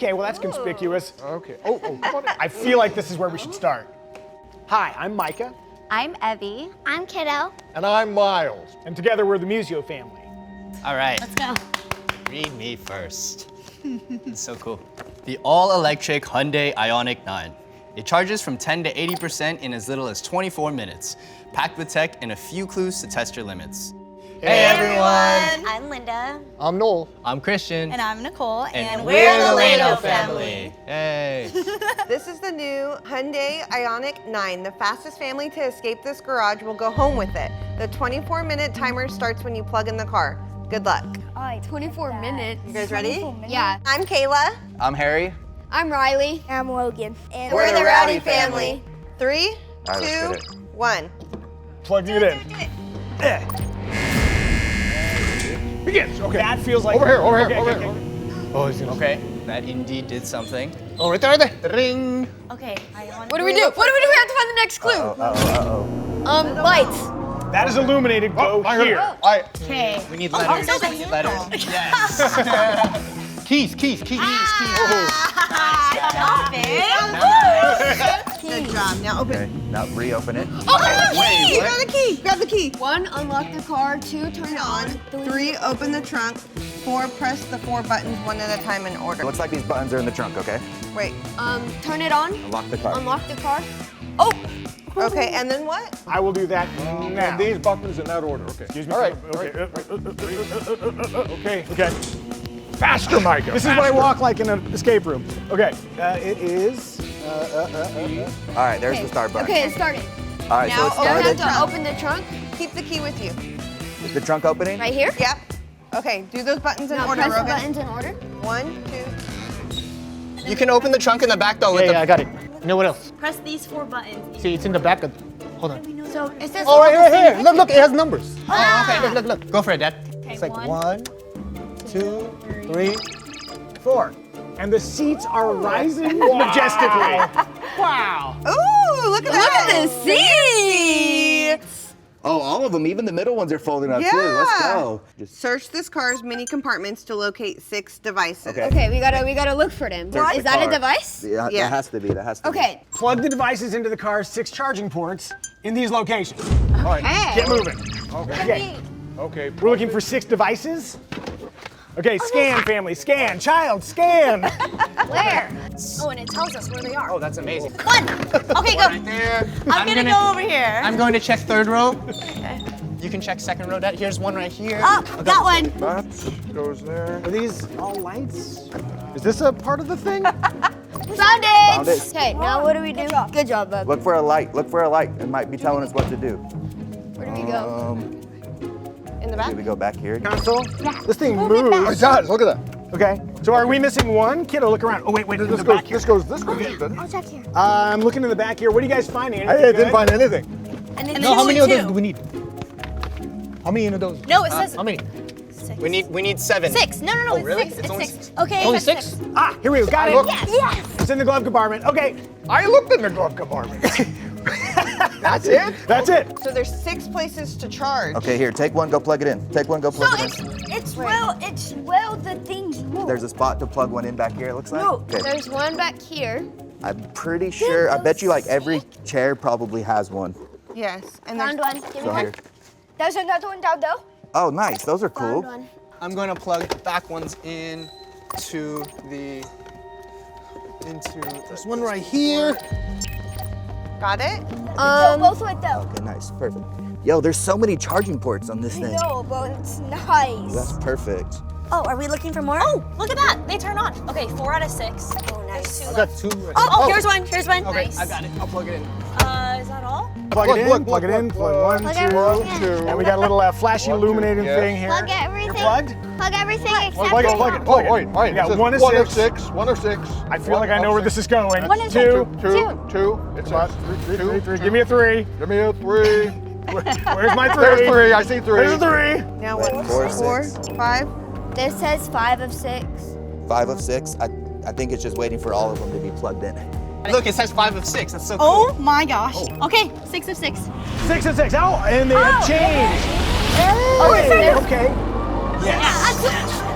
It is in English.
Okay, well, that's conspicuous. Okay. Oh, come on in. I feel like this is where we should start. Hi, I'm Micah, I'm Evie. I'm Kiddo. And I'm Miles. and together we're the Muzio Family. All right. Let's go. Read me first. It's so cool. The all-electric Hyundai IONIQ 9. It charges from 10 to 80% in as little as 24 minutes. Packed with tech and a few clues to test your limits. Hey everyone. I'm Linda. I'm Noel. I'm Christian. And I'm Nicole. And we're the Laeno Laeno Family. Hey. This is the new Hyundai IONIQ 9. The fastest family to escape this garage will go home with it. The 24-minute timer starts when you plug in the car. Good luck. Oh, 24 minutes. You guys ready? Yeah. I'm Kayla. I'm Harry. I'm Riley. I'm Logan. And We're the Rowdy Family. 3, All right, let's 2, get it. 1. Plugging it in. Begins. Okay. That feels like Over here. Okay. Oh, he's gonna. Okay, that indeed did something. Oh, right there, right there. Ring. Okay. What do we do? What do we do? We have to find the next clue. Lights. That is illuminated. Go I heard here. it. I. Okay. We need letters. there's a We need letters. Yes. Keys. Stop it. Good job. Now open it. Now reopen it. Key. Grab the key. Grab the key. 1, unlock the car. 2, turn it on. 3, open the trunk. 4, press the 4 buttons one at a time in order. It looks like these buttons are in the trunk, okay? Wait. Turn it on. Unlock the car. Unlock the car. Oh! Okay, and then what? I will do that And now. these buttons in that order. Okay. Excuse me. All right. Okay. Faster, Micah. This is what I walk like in an escape room. Okay. It is. All right, there's the start button. Okay, it started. All right, so Now it's Now we have started. to open the trunk. Keep the key with you. Is the trunk opening? Right here. Yep. Okay, do those buttons in Now order, press the Rogan. buttons in order. 1, 2. You can open the trunk in the back though with the. I got it. You know what else? Press these 4 buttons. See, it's in the back of. Hold on. So it says. Oh, right here. Look, it has numbers. Oh, okay. Look. Go for it, Dad. It's like 1, 2, 3. 4. And the seats are rising majestically. Wow. Ooh, look at that. Look at the seats. Oh, all of them, even the middle ones are folding up too. Let's go. Just Search this car's mini compartments to locate 6 devices. Okay. Okay, we gotta look for them. search Is the that a car. device? Yeah, Yeah. that has to be. Okay. Plug the devices into the car's 6 charging ports in these locations. All right. Get moving. Okay. Okay. We're looking for 6 devices. Okay, scan, family, scan. Child, scan. Where? Oh, and it tells us where they are. Oh, that's amazing. 1. Okay, go. Right there. I'm gonna go over here. I'm going to check third row. You can check second row, Dad. Here's one right here. Oh, got one. That goes there. Are these all lights? Is this a part of the thing? Found it. Found it. Okay, now what do we do? Good job, bub. Look for a light. Look for a light. It might be telling us what to do. Where do we go? In the back? Do we go back here? Console? This thing Oh, moves. it does. Look at that. Okay, so are we missing one? Kiddo, look around. Oh, wait, in the This back goes. here. This goes. Good. I'll check here. I'm looking in the back here. What are you guys finding? I Anything didn't good? find anything. And then No, how many of those do two. we need? How many of those? No, it says How many? 6. We need 7. 6. No, Oh, really? 6. It's It's only 6. Okay, Only it's 6? Ah, here we go. Got it. Look. Yes. It's in the glove compartment. Okay, I looked in the glove compartment. That's it? that's it. So there's 6 places to charge. Okay, here. Take one. Go plug it in. Take one. Go plug it in. It's well the things move. There's a spot to plug one in back here. It looks like. No, Okay. there's one back here. I'm pretty sure. I bet you like every chair probably has one. Yes. And Found there's one. Give me So one. here. There's another one down though. Oh, nice. Those are cool. Found one. I'm going to plug the back ones in to the. There's one right here. got it? Both with though. Okay, nice. Perfect. Yo, there's so many charging ports on this thing. No, but it's nice. That's perfect. Oh, are we looking for more? Oh, look at that. They turn on. Okay, 4 out of 6. Oh, nice. There's 2 I left. got 2. Right Oh, here's one. Here's one. Okay, Nice. I got it. I'll plug it in. Is that all? Plug it in, plug it in, plug 1, 2. everything And we got a little flashy One, two, illuminating yeah. thing here. Plug everything. You're plugged? Plug everything except Plug it, for plug it, Oh, plug it. wait, all right. We got It says 1 of 1 of 6. 6. 1 of 6. I feel like I know where this is going. 1 of 2. 2. It says 2. 3. Give me a 3. Give me a 3. Where's my 3? There's 3. I see 3. There's a 3. Now Wait, what? 4 of 4, 6. 5. This says 5 of 6. 5 of 6. I think it's just waiting for all of them to be plugged in. Look, it says 5 of 6. That's so cool. Oh my gosh. Okay, 6 of 6. 6 and 6. Oh, and they have changed. Oh, Hey, okay. Yes.